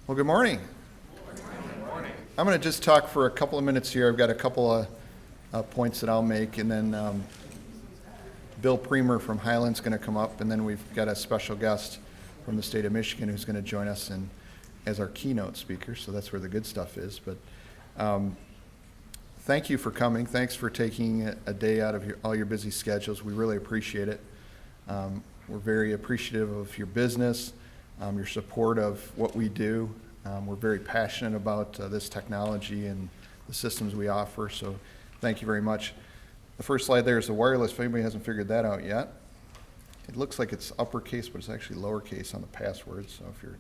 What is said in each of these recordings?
Well, good morning. Good morning. I'm going to just talk for a couple of minutes here. I've got a couple of points that I'll make, and then Bill Premer from Highland's going to come up, and then we've got a special guest from the state of Michigan who's going to join us as our keynote speaker, so that's where the good stuff is. But thank you for coming. Thanks for taking a day out of all your busy schedules. We really appreciate it. We're very appreciative of your business, your support of what we do. We're very passionate about this technology and the systems we offer, so thank you very much. The first slide there is the wireless, if anybody hasn't figured that out yet. It looks like it's uppercase, but it's actually lowercase on the password, so if you're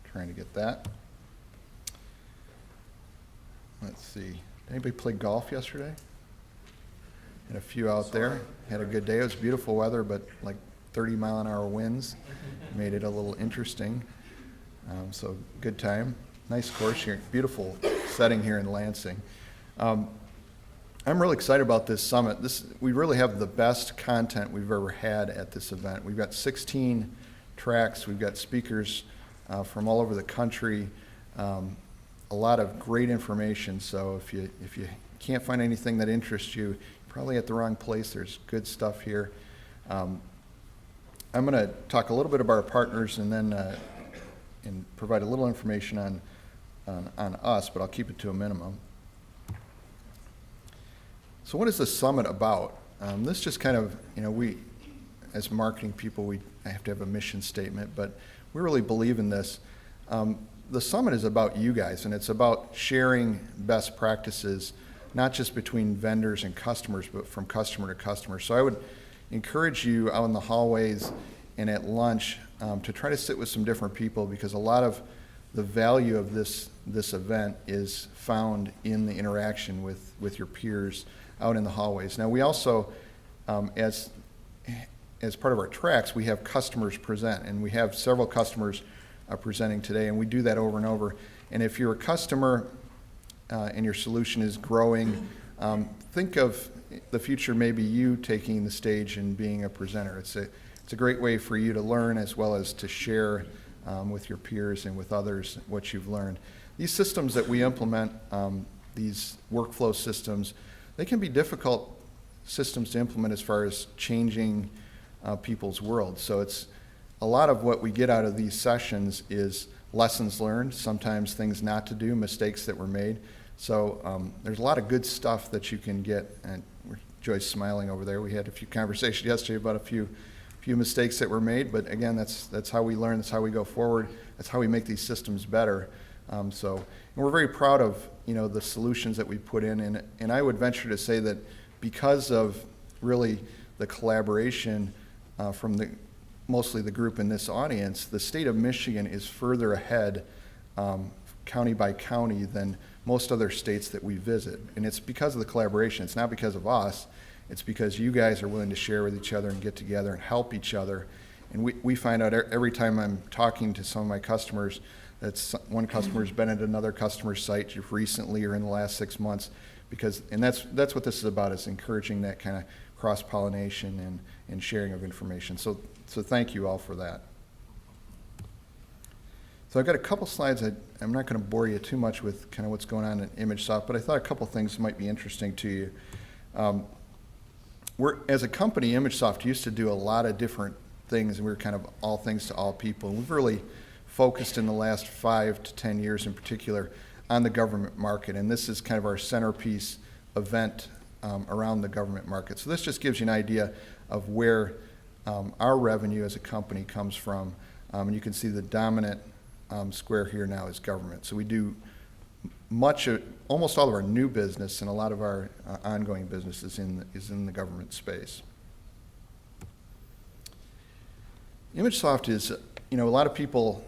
trying to get that. Let's see, did anybody play golf yesterday? Had a few out there, had a good day. It was beautiful weather, but like 30-mile-an-hour winds made it a little interesting. So good time. Nice course here. Beautiful setting here in Lansing. I'm really excited about this summit. We really have the best content we've ever had at this event. We've got 16 tracks. We've got speakers from all over the country. A lot of great information. So if you can't find anything that interests you, you're probably at the wrong place. There's good stuff here. I'm going to talk a little bit about our partners and then and provide a little information on us, but I'll keep it to a minimum. So what is the summit about? This just kind of, we, as marketing people, we have to have a mission statement, but we really believe in this. The summit is about you guys, and it's about sharing best practices, not just between vendors and customers, but from customer to customer. So I would encourage you out in the hallways and at lunch to try to sit with some different people, because a lot of the value of this event is found in the interaction with your peers out in the hallways. Now we also, as part of our tracks, we have customers present, and we have several customers presenting today, and we do that over and over. And if you're a customer and your solution is growing, think of the future maybe you taking the stage and being a presenter. It's a great way for you to learn as well as to share with your peers and with others what you've learned. These systems that we implement, these workflow systems, they can be difficult systems to implement as far as changing people's world. So it's a lot of what we get out of these sessions is lessons learned, sometimes things not to do, mistakes that were made. So there's a lot of good stuff that you can get, and Joy's smiling over there. We had a few conversations yesterday about a few mistakes that were made, but again, that's how we learn, that's how we go forward, that's how we make these systems better. And we're very proud of the solutions that we put in, and I would venture to say that because of really the collaboration from mostly the group in this audience, the state of Michigan is further ahead county by county than most other states that we visit. And it's because of the collaboration. It's not because of us. It's because you guys are willing to share with each other and get together and help each other. And we find out every time I'm talking to some of my customers that one customer's been at another customer's site just recently or in the last 6 months, and that's what this is about, is encouraging that kind of cross-pollination and sharing of information. So thank you all for that. So I've got a couple slides. I'm not going to bore you too much with kind of what's going on in ImageSoft, but I thought a couple things might be interesting to you. As a company, ImageSoft used to do a lot of different things, and we were kind of all things to all people. And we've really focused in the last 5 to 10 years in particular on the government market, and this is kind of our centerpiece event around the government market. So this just gives you an idea of where our revenue as a company comes from, and you can see the dominant square here now is government. So we do almost all of our new business and a lot of our ongoing business is in the government space. ImageSoft is, a lot of people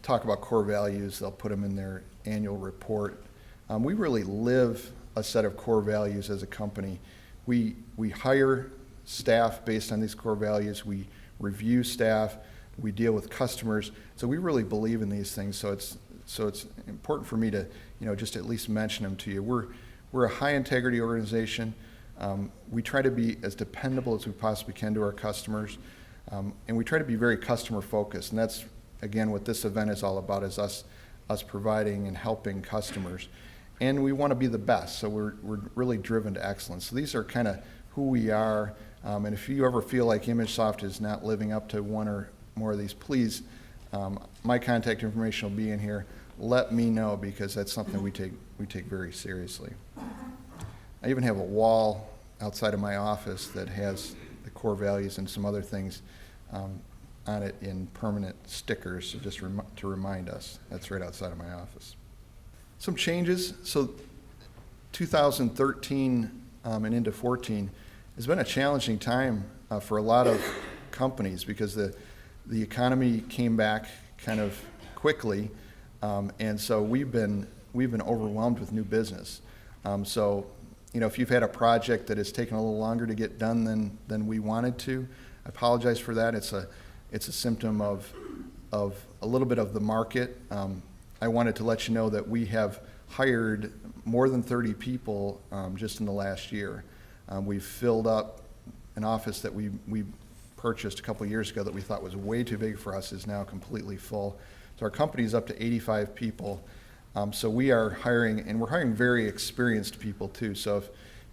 talk about core values. They'll put them in their annual report. We really live a set of core values as a company. We hire staff based on these core values. We review staff. We deal with customers. So we really believe in these things. So it's important for me to, just at least mention them to you. We're a high integrity organization. We try to be as dependable as we possibly can to our customers. And we try to be very customer focused. And that's again, what this event is all about is us providing and helping customers. And we want to be the best, so we're really driven to excellence. So these are kind of who we are. And if you ever feel like ImageSoft is not living up to one or more of these, please, my contact information will be in here. Let me know, because that's something we take very seriously. I even have a wall outside of my office that has the core values and some other things on it in permanent stickers, so just to remind us. That's right outside of my office. Some changes. So 2013 and into 14 has been a challenging time for a lot of companies, because the economy came back kind of quickly, and so we've been overwhelmed with new business. So, if you've had a project that has taken a little longer to get done than we wanted to, I apologize for that. It's a symptom of a little bit of the market. I wanted to let you know that we have hired more than 30 people just in the last year. We've filled up an office that we purchased a couple of years ago that we thought was way too big for us, is now completely full. So our company is up to 85 people. So we are hiring, and we're hiring very experienced people too. So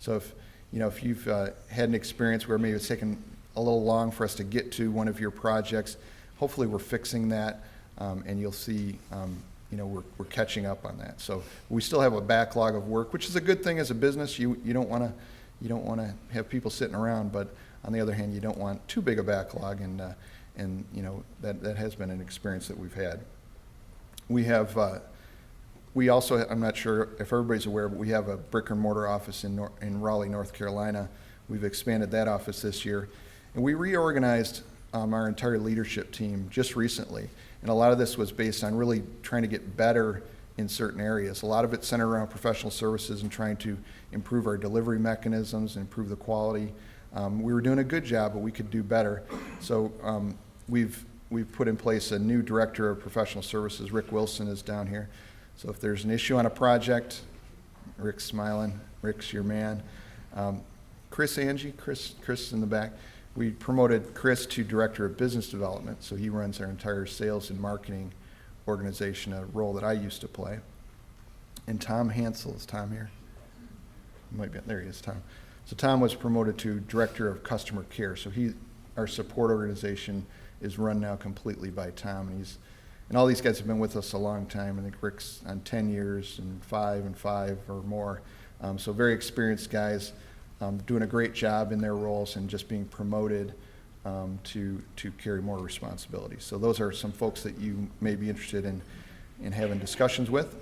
if you've had an experience where maybe it's taken a little long for us to get to one of your projects, hopefully we're fixing that, and you'll see we're catching up on that. So we still have a backlog of work, which is a good thing as a business. You don't want to have people sitting around, but on the other hand, you don't want too big a backlog, and that has been an experience that we've had. We also, I'm not sure if everybody's aware, but we have a brick and mortar office in Raleigh, North Carolina. We've expanded that office this year, and we reorganized our entire leadership team just recently. And a lot of this was based on really trying to get better in certain areas. A lot of it centered around professional services and trying to improve our delivery mechanisms and improve the quality. We were doing a good job, but we could do better. So we've put in place a new director of professional services. Rick Wilson is down here. So if there's an issue on a project, Rick's smiling. Rick's your man. Chris in the back. We promoted Chris to director of business development, so he runs our entire sales and marketing organization, a role that I used to play. And Tom Hansel, is Tom here? There he is, Tom. So Tom was promoted to director of customer care. So our support organization is run now completely by Tom, and all these guys have been with us a long time. I think Rick's on 10 years and 5 or more. So very experienced guys, doing a great job in their roles and just being promoted to carry more responsibility. So those are some folks that you may be interested in having discussions with.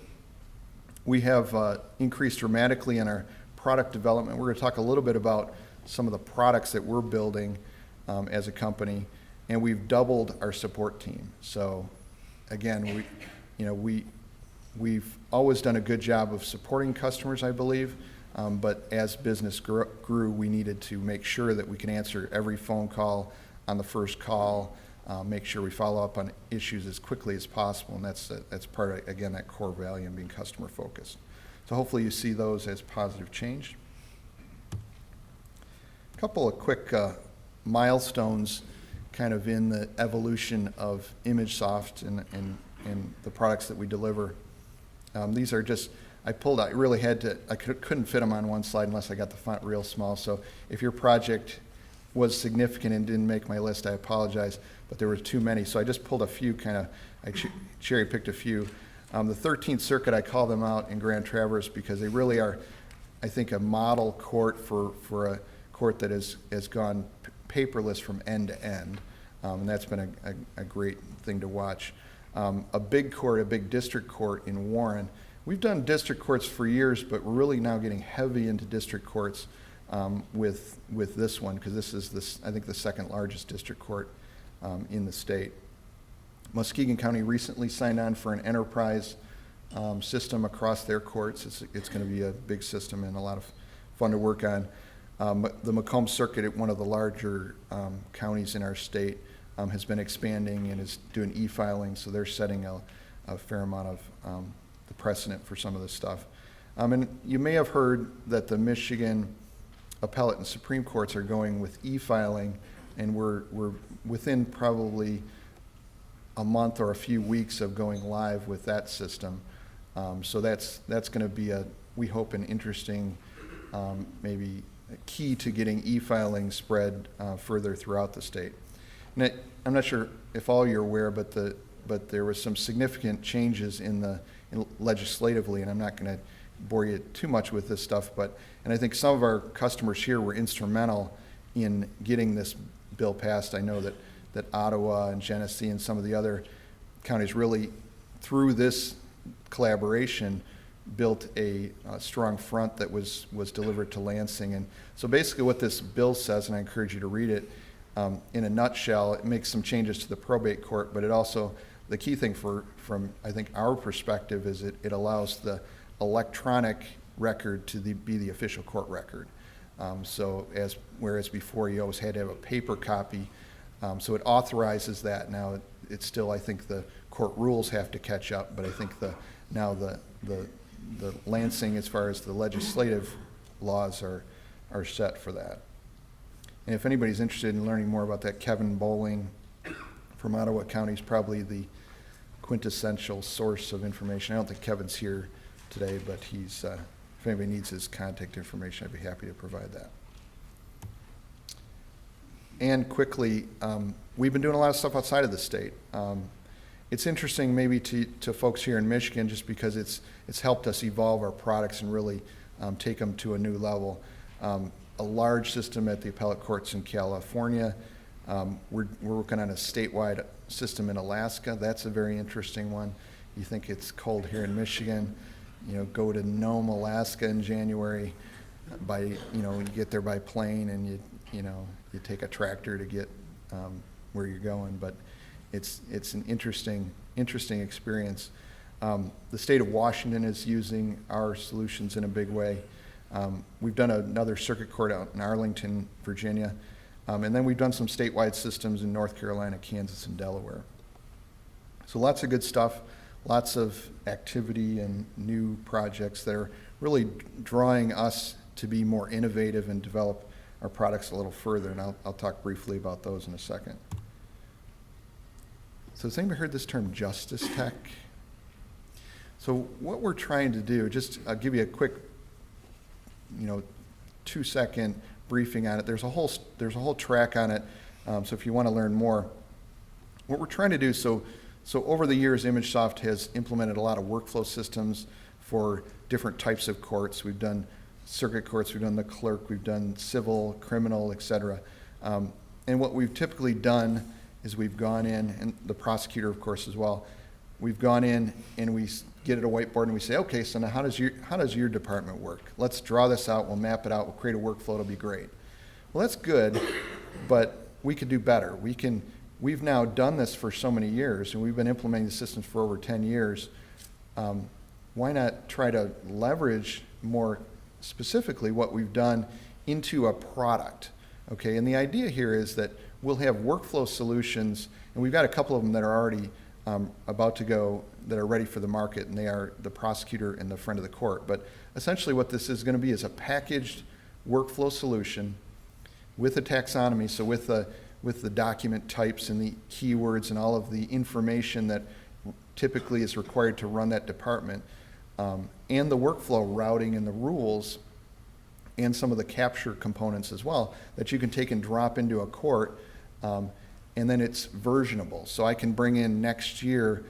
We have increased dramatically in our product development. We're going to talk a little bit about some of the products that we're building as a company, and we've doubled our support team. So again, we've always done a good job of supporting customers, I believe, but as business grew, we needed to make sure that we can answer every phone call on the first call, make sure we follow up on issues as quickly as possible, and that's part of, again, that core value and being customer focused. So hopefully you see those as positive change. A couple of quick milestones kind of in the evolution of ImageSoft and the products that we deliver. These are just, I really had to, I couldn't fit them on one slide unless I got the font real small. So if your project was significant and didn't make my list, I apologize, but there were too many. So I just pulled a few I cherry picked a few. The 13th Circuit, I call them out in Grand Traverse because they really are, I think, a model court for a court that has gone paperless from end to end. And that's been a great thing to watch. A big court, a big district court in Warren. We've done district courts for years, but we're really now getting heavy into district courts with this one, because this is, I think, the second largest district court in the state. Muskegon County recently signed on for an enterprise system across their courts. It's going to be a big system and a lot of fun to work on. The Macomb Circuit, one of the larger counties in our state, has been expanding and is doing e-filing, so they're setting a fair amount of the precedent for some of this stuff. And you may have heard that the Michigan Appellate and Supreme Courts are going with e-filing, and we're within probably a month or a few weeks of going live with that system. So that's going to be we hope, an interesting, maybe a key to getting e-filing spread further throughout the state. And I'm not sure if all you're aware, but there was some significant changes legislatively, and I'm not going to bore you too much with this stuff, and I think some of our customers here were instrumental in getting this bill passed. I know that Ottawa and Genesee and some of the other counties really, through this collaboration, built a strong front that was delivered to Lansing. And so basically what this bill says, and I encourage you to read it, in a nutshell, it makes some changes to the probate court, but it also, the key thing from I think our perspective is it allows the electronic record to be the official court record. So whereas before you always had to have a paper copy, so it authorizes that. Now it's still, I think the court rules have to catch up, but I think now the Lansing, as far as the legislative laws are set for that. And if anybody's interested in learning more about that, Kevin Bowling from Ottawa County is probably the quintessential source of information. I don't think Kevin's here today, but if anybody needs his contact information, I'd be happy to provide that. And quickly, we've been doing a lot of stuff outside of the state. It's interesting maybe to folks here in Michigan, just because it's helped us evolve our products and really take them to a new level. A large system at the appellate courts in California. We're working on a statewide system in Alaska. That's a very interesting one. You think it's cold here in Michigan, go to Nome, Alaska in January. You get there by plane, and you take a tractor to get where you're going. But it's an interesting experience. The state of Washington is using our solutions in a big way. We've done another circuit court out in Arlington, Virginia, and then we've done some statewide systems in North Carolina, Kansas, and Delaware. So lots of good stuff, lots of activity and new projects that are really drawing us to be more innovative and develop our products a little further, and I'll talk briefly about those in a second. So has anybody heard this term, Justice Tech? So what we're trying to do, I'll give you a quick 2-second briefing on it. There's a whole track on it. So if you want to learn more, what we're trying to do, so over the years, ImageSoft has implemented a lot of workflow systems for different types of courts. We've done circuit courts, we've done the clerk, we've done civil, criminal, etc. And what we've typically done is we've gone in, and the prosecutor, of course, as well. We've gone in and we get at a whiteboard and we say, okay, so now how does your department work? Let's draw this out, we'll map it out, we'll create a workflow, it'll be great. Well, that's good, but we could do better. We've now done this for so many years, and we've been implementing the systems for over 10 years. Why not try to leverage more specifically what we've done into a product? Okay, and the idea here is that we'll have workflow solutions, and we've got a couple of them that are already about to go, that are ready for the market, and they are the prosecutor and the friend of the court. But essentially what this is going to be is a packaged workflow solution with a taxonomy, so with the document types and the keywords and all of the information that typically is required to run that department, and the workflow routing and the rules and some of the capture components as well, that you can take and drop into a court, and then it's versionable. So I can bring in next year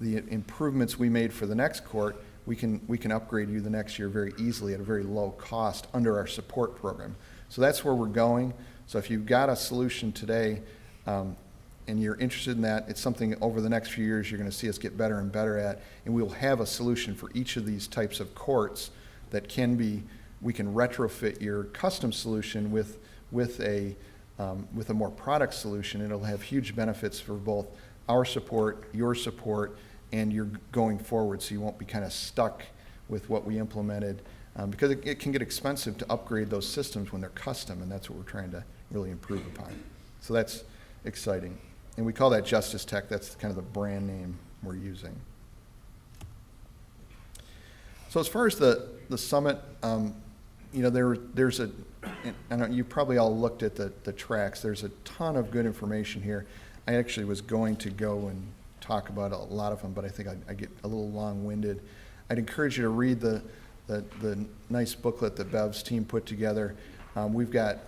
the improvements we made for the next court. We can upgrade you the next year very easily at a very low cost under our support program. So that's where we're going. So if you've got a solution today and you're interested in that, it's something over the next few years you're going to see us get better and better at, and we'll have a solution for each of these types of courts that we can retrofit your custom solution with a more product solution. It'll have huge benefits for both our support, your support, and your going forward, so you won't be kind of stuck with what we implemented, because it can get expensive to upgrade those systems when they're custom, and that's what we're trying to really improve upon. So that's exciting. And we call that Justice Tech. That's kind of the brand name we're using. So as far as the summit, there's I know you probably all looked at the tracks. There's a ton of good information here. I actually was going to go talk about a lot of them, but I think I get a little long-winded. I'd encourage you to read the nice booklet that Bev's team put together. We've got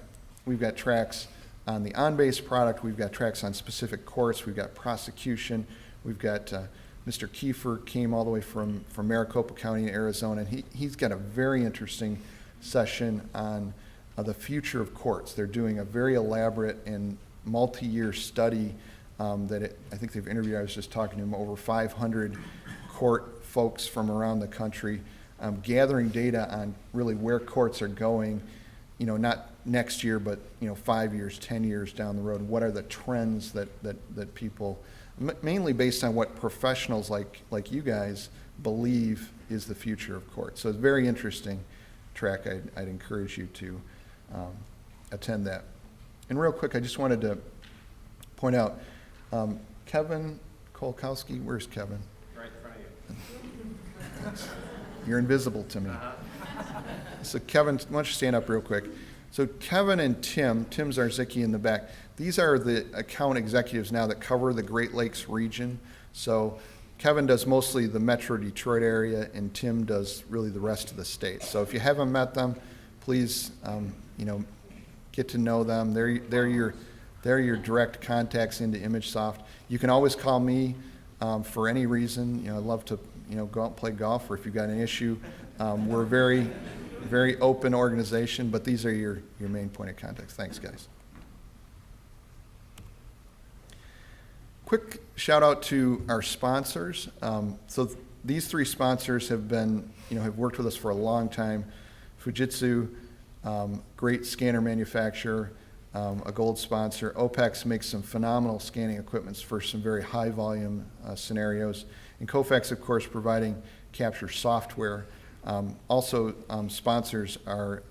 tracks on the on-base product. We've got tracks on specific courts. We've got prosecution. We've got Mr. Kiefer came all the way from Maricopa County in Arizona, and he's got a very interesting session on the future of courts. They're doing a very elaborate and multi-year study I think they've interviewed, I was just talking to them, over 500 court folks from around the country, gathering data on really where courts are going, not next year, but 5 years, 10 years down the road. What are the trends that people, mainly based on what professionals like you guys believe is the future of courts. So it's a very interesting track. I'd encourage you to attend that. And real quick, I just wanted to point out, Kevin Kolkowski, where's Kevin? Right in front of you. You're invisible to me. So Kevin, why don't you stand up real quick? So Kevin and Tim Zarzicki in the back, these are the account executives now that cover the Great Lakes region. So Kevin does mostly the Metro Detroit area, and Tim does really the rest of the state. So if you haven't met them, please, get to know them. They're your direct contacts into ImageSoft. You can always call me for any reason. I'd love to go out and play golf, or if you've got an issue. We're a very, very open organization, but these are your main point of contact. Thanks, guys. Quick shout out to our sponsors. So these three sponsors have been, have worked with us for a long time. Fujitsu, great scanner manufacturer, a gold sponsor. OPEX makes some phenomenal scanning equipments for some very high volume scenarios. And Kofax, of course, providing capture software. Also, sponsors are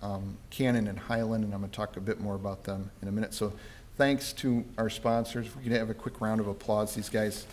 Canon and Highland, and I'm going to talk a bit more about them in a minute. So thanks to our sponsors. If we could have a quick round of applause. These guys